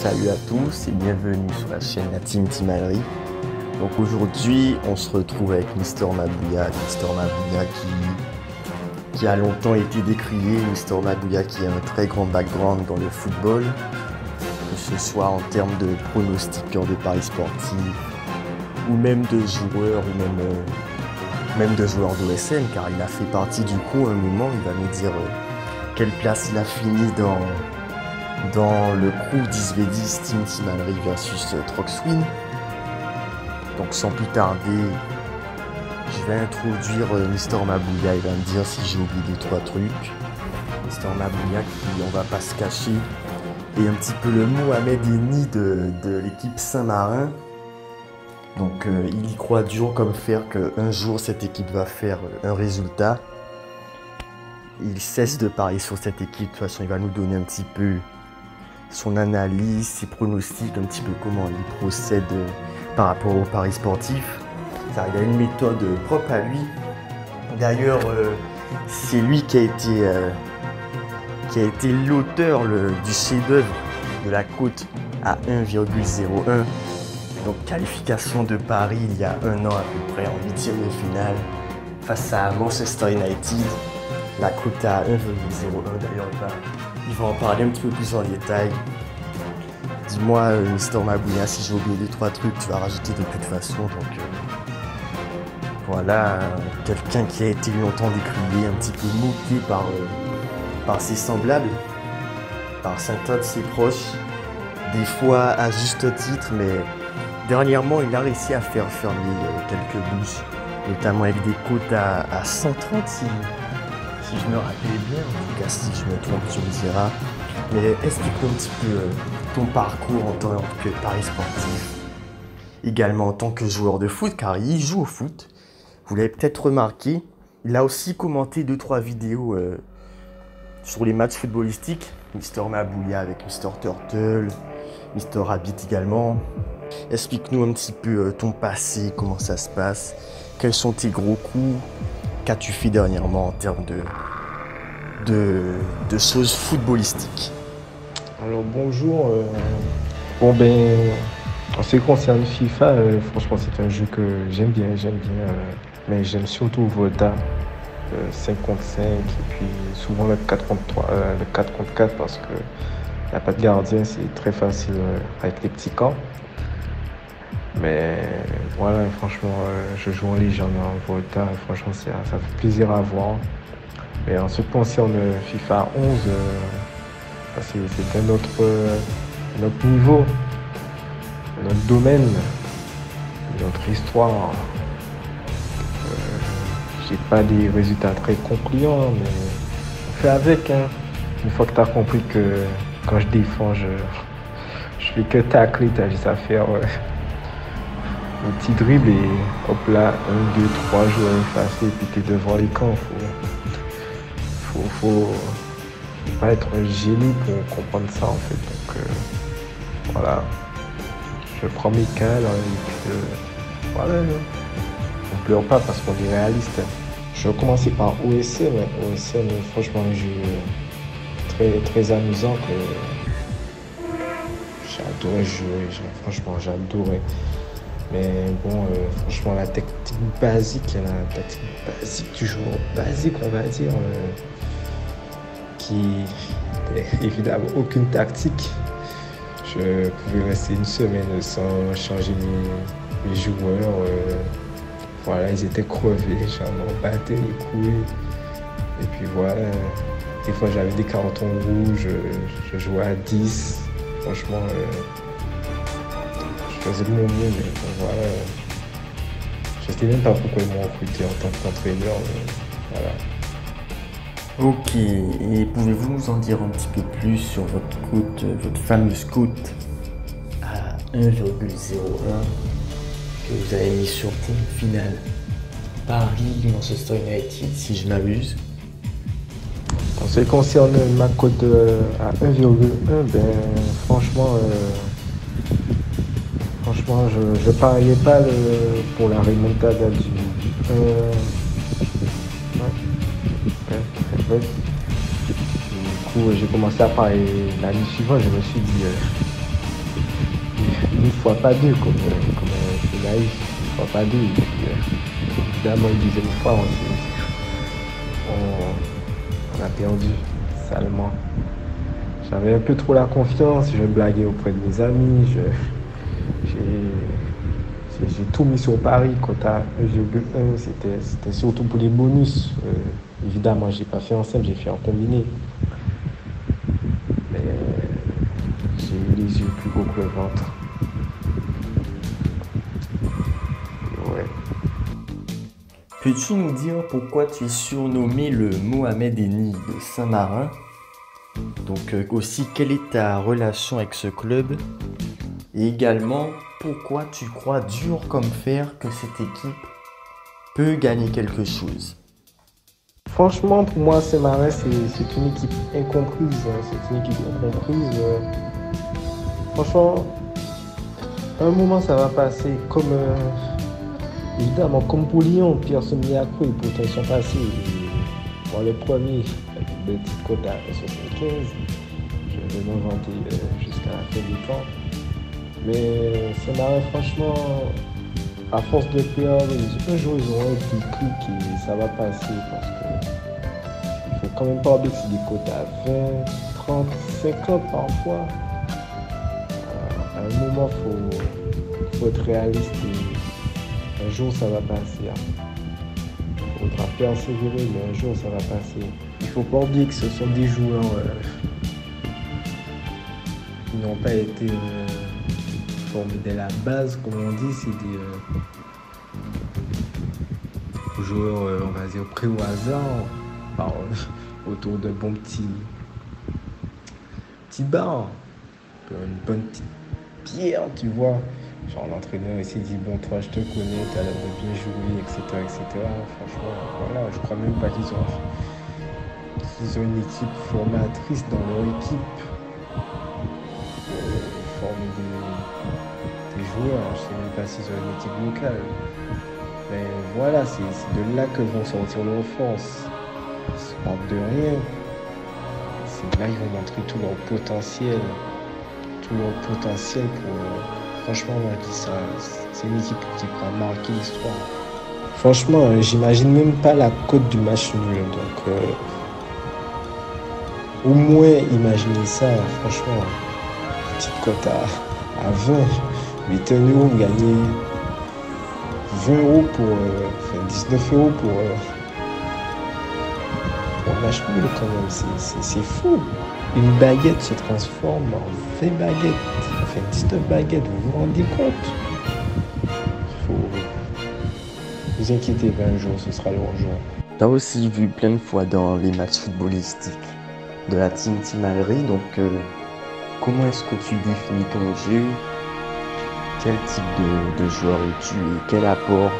Salut à tous et bienvenue sur la chaîne La Team Timalerie. Donc aujourd'hui on se retrouve avec Mister Mabouya. Mister Mabouya qui a longtemps été décrié. Mister Mabouya qui a un très grand background dans le football, que ce soit en termes de pronostiqueurs de paris sportifs ou même de joueurs ou même de joueurs d'OSM, car il a fait partie du coup à un moment. Il va nous dire quelle place il a fini dans le crew d'Isvedis Team Timalerie versus Troxwin. Donc sans plus tarder, je vais introduire Mister Mabouya. Il va me dire si j'ai oublié 2-3 trucs. Mister Mabouya qui, on va pas se cacher, est un petit peu le Mohamed Eni de l'équipe Saint-Marin. Donc il y croit dur comme fer qu'un jour cette équipe va faire un résultat. Il cesse de parier sur cette équipe. De toute façon, il va nous donner un petit peu son analyse, ses pronostics, un petit peu comment il procède par rapport aux paris sportifs. Il a une méthode propre à lui. D'ailleurs, c'est lui qui a été l'auteur du chef-d'œuvre de la cote à 1,01. Donc qualification de Paris il y a un an à peu près, en 8e de finale face à Manchester United. La cote à 1,01 d'ailleurs, il va en parler un petit peu plus en détail. Dis-moi, Mister Mabouya, si j'ai oublié 2-3 trucs, tu vas rajouter de toute façon. Donc voilà, quelqu'un qui a été longtemps décrié, un petit peu moqué par ses semblables, par certains de ses proches, des fois à juste titre, mais dernièrement il a réussi à faire fermer quelques bouches, notamment avec des cotes à 130 si je me rappelle bien. En tout cas, si je me trompe, tu me diras. Mais explique-nous un petit peu ton parcours en tant que paris sportif, également en tant que joueur de foot, car il joue au foot. Vous l'avez peut-être remarqué, il a aussi commenté 2-3 vidéos sur les matchs footballistiques. Mister Mabouya avec Mister Turtle, Mister Rabbit également. Explique-nous un petit peu ton passé, comment ça se passe, quels sont tes gros coups, qu'as-tu fait dernièrement en termes de choses footballistiques. Alors bonjour, en ce qui concerne FIFA, franchement c'est un jeu que j'aime bien, mais j'aime surtout Volta 5 contre 5 et puis souvent le 4 contre 3, le 4 contre 4 parce que la patte gardien c'est très facile avec les petits camps. Mais voilà, franchement, je joue en légende en Volta, franchement ça fait plaisir à voir. Mais en ce qui concerne FIFA 11, c'est un autre niveau, un autre domaine, notre histoire. J'ai pas des résultats très concluants, mais on fait avec. Hein. Une fois que tu as compris que quand je défends, je fais que tacler, tu as juste à faire un petit dribble et hop là, 1, 2, 3 joueurs effacés et puis tu es devant les camps. Faut pas être un génie pour comprendre ça en fait. Donc voilà, je prends mes cas là, et puis voilà, on pleure pas parce qu'on est réaliste. Je vais commencer par OSM. OSM, franchement, un jeu très, très amusant que j'adorais jouer. Franchement, j'adorais. Mais bon, franchement, la tactique basique du joueur basique, on va dire, qui évidemment aucune tactique. Je pouvais rester une semaine sans changer mes joueurs. Voilà, ils étaient crevés, j'en battais les couilles. Et puis voilà, des fois j'avais des cartons rouges, je jouais à 10. Franchement, je faisais de mon mieux, mais bon, voilà. Je ne sais même pas pourquoi ils m'ont recruté en tant qu'entraîneur. Voilà. Ok, et pouvez-vous nous en dire un petit peu plus sur votre cote, votre fameuse cote à 1,01 que vous avez mis sur Team Finale Paris-Manchester United, si je m'abuse? En ce qui concerne ma cote à 1,1, franchement, je ne pariais pas pour la remontada du 1. Ouais. Du coup, j'ai commencé à parier l'année suivante. Je me suis dit, une fois pas deux, comme c'est naïf, une fois pas deux. Et puis, évidemment, une deuxième fois, on a perdu salement. J'avais un peu trop la confiance, je blaguais auprès de mes amis, j'ai tout mis sur Paris. Quota 1,1, c'était surtout pour les bonus. Évidemment, je n'ai pas fait en simple, j'ai fait en combiné. Mais j'ai eu les yeux plus gros que le ventre. Et ouais. Peux-tu nous dire pourquoi tu es surnommé le Mohamed Eni de Saint-Marin? Donc aussi, quelle est ta relation avec ce club? Et également, pourquoi tu crois dur comme fer que cette équipe peut gagner quelque chose? Franchement, pour moi, Saint-Marin, c'est une équipe incomprise. C'est une équipe incomprise. Franchement, un moment, ça va passer comme... évidemment, comme pour Lyon, personne n'y a cru. Pourtant, ils sont passés. Moi, le premier, avec le petit quota à 75, je vais m'inventer jusqu'à la fin du temps. Mais Saint-Marin, franchement, à force de perdre, un jour, ils auront un déclic et ça va passer parce que il faut quand même pas oublier que c'est des quotas à 20, 30, 50 parfois. À un moment, faut être réaliste et un jour, ça va passer. Il faudra persévérer, mais un jour, ça va passer. Il faut pas oublier que ce sont des joueurs qui n'ont pas été formés dès la base, comme on dit. C'est des joueurs, on va dire, pris au hasard, autour d'un bon petit bar, une bonne petite pierre, tu vois. Genre l'entraîneur s'est dit, bon, toi je te connais, t'as l'air de bien jouer, etc., etc. Franchement, voilà, je crois même pas qu'ils ont une équipe formatrice dans leur équipe pour former des joueurs. Je sais même pas s'ils ont une équipe locale. Mais voilà, c'est de là que vont sortir leurs forces. Ils se manquent de rien. C'est là qu'ils vont montrer tout leur potentiel. Franchement, moi, je dis ça, c'est une équipe qui pourra marquer l'histoire. Franchement, j'imagine même pas la cote du match nul. Donc, au moins, imaginez ça, franchement. Petite cote à 20, 8 €, vous gagnez 20 € enfin 19 € pour un match nul quand même. C'est fou. Une baguette se transforme en 20 baguettes, enfin 19 baguettes, vous vous rendez compte? Vous inquiétez pas, un jour ce sera leur jour. Tu as aussi vu plein de fois dans les matchs footballistiques de la Team Timalerie, donc comment est-ce que tu définis ton jeu? Quel type de joueur es-tu et quel apport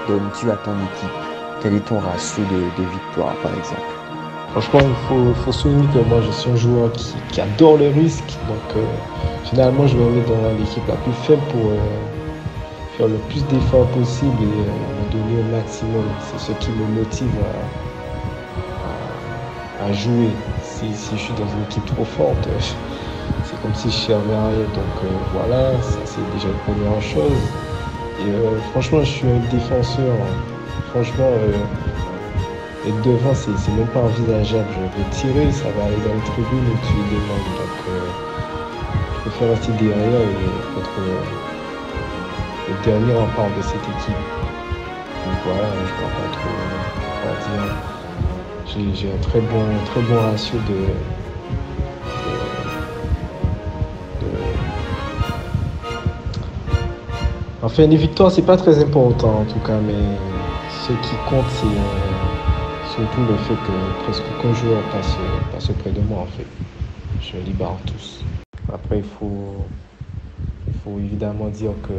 donnes-tu à ton équipe? Quel est ton ratio de victoire par exemple? Franchement, il faut souligner que moi, je suis un joueur qui adore le risque. Donc, généralement, je me mets dans l'équipe la plus faible pour faire le plus d'efforts possible et me donner au maximum. C'est ce qui me motive à jouer. Si je suis dans une équipe trop forte, c'est comme si je servais à rien. Donc, voilà, ça c'est déjà une première chose. Et franchement, je suis un défenseur. Franchement... et devant, c'est même pas envisageable. Je vais tirer, ça va aller dans les tribunes et tuer des membres. Donc, je préfère rester derrière et être le dernier rempart de cette équipe. Donc voilà, je ne peux pas trop dire. J'ai un très bon ratio Enfin, les victoires, c'est pas très important en tout cas, mais ce qui compte, c'est surtout le fait que presque aucun joueur passe près de moi en fait. Je libère tous. Après, il faut évidemment dire que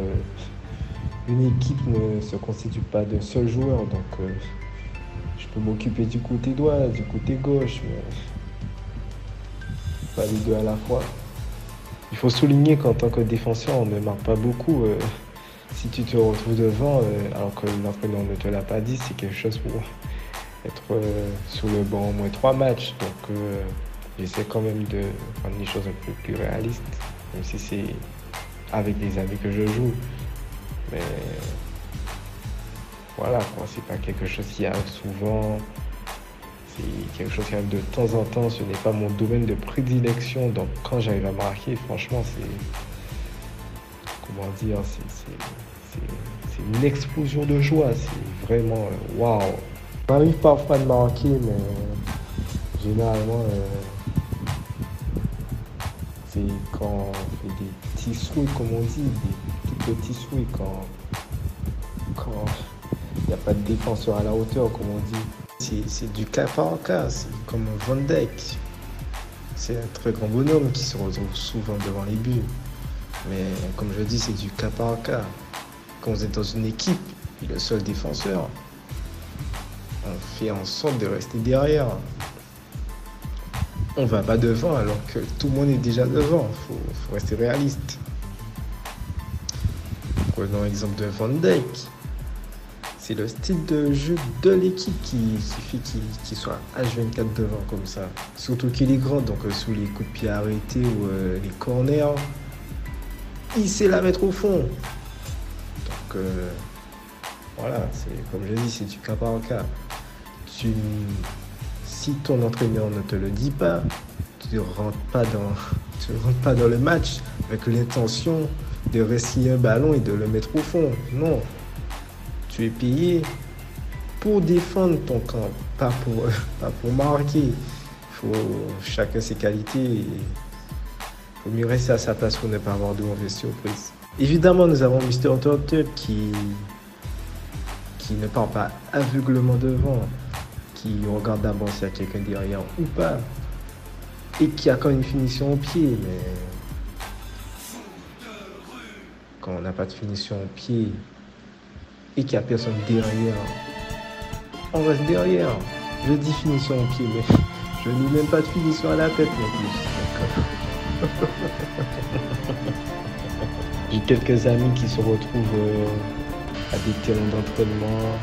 une équipe ne se constitue pas d'un seul joueur. Donc, je peux m'occuper du côté droit, du côté gauche, mais pas les deux à la fois. Il faut souligner qu'en tant que défenseur, on ne marque pas beaucoup. Si tu te retrouves devant, alors que l'entraîneur ne te l'a pas dit, c'est quelque chose pour être sur le banc au moins 3 matchs. Donc j'essaie quand même de rendre les choses un peu plus réalistes, même si c'est avec les amis que je joue. Mais voilà, quoi, c'est pas quelque chose qui arrive souvent. C'est quelque chose qui arrive de temps en temps. Ce n'est pas mon domaine de prédilection. Donc quand j'arrive à marquer, franchement, c'est... Comment dire, c'est une explosion de joie. C'est vraiment waouh. Ça m'arrive parfois de marquer, mais généralement, c'est quand on fait des petits swings, comme on dit, des tout petits swings, quand il n'y a pas de défenseur à la hauteur, comme on dit. C'est du cas par cas, c'est comme Van Dijk. C'est un très grand bonhomme qui se retrouve souvent devant les buts. Mais comme je dis, c'est du cas par cas. Quand vous êtes dans une équipe, il est le seul défenseur. On fait en sorte de rester derrière. On va pas devant alors que tout le monde est déjà devant. Faut rester réaliste. Prenons l'exemple de Van Dijk. C'est le style de jeu de l'équipe qui fait qu'il soit H24 devant comme ça. Surtout qu'il est grand, donc sous les coups de pied arrêtés ou les corners, il sait la mettre au fond. Donc voilà, c'est comme je dis, c'est du cas par cas. Si ton entraîneur ne te le dit pas, tu ne rentres pas dans le match avec l'intention de réciter un ballon et de le mettre au fond. Non. Tu es payé pour défendre ton camp, pas pour marquer. Chacun ses qualités. Il faut mieux rester à sa place pour ne pas avoir de mauvaises surprises. Évidemment, nous avons Mister Turtle qui ne part pas aveuglement devant, qui regarde d'abord s'il y a quelqu'un derrière ou pas, et qui a quand même une finition au pied. Mais quand on n'a pas de finition au pied et qu'il n'y a personne derrière, on reste derrière. Je dis finition au pied, mais je n'ai même pas de finition à la tête non plus. J'ai quelques amis qui se retrouvent à des terrains d'entraînement.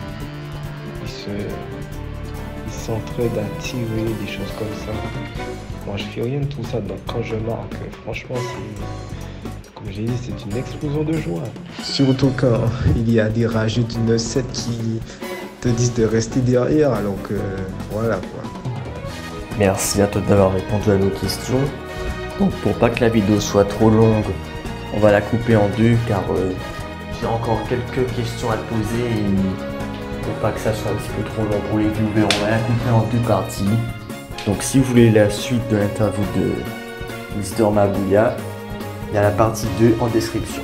Ils s'entraident à tirer, des choses comme ça. Moi, je fais rien de tout ça. Donc, quand je marque, franchement, comme j'ai dit, c'est une explosion de joie. Surtout quand il y a des rageux d'une 7 qui te disent de rester derrière, alors que voilà quoi. Merci à toi d'avoir répondu à nos questions. Donc pour pas que la vidéo soit trop longue, on va la couper en deux car j'ai encore quelques questions à te poser et pour pas que ça soit un petit peu trop long pour les viewers, on va la couper en deux parties. Donc si vous voulez la suite de l'interview de Mister Mabouya, il y a la partie 2 en description.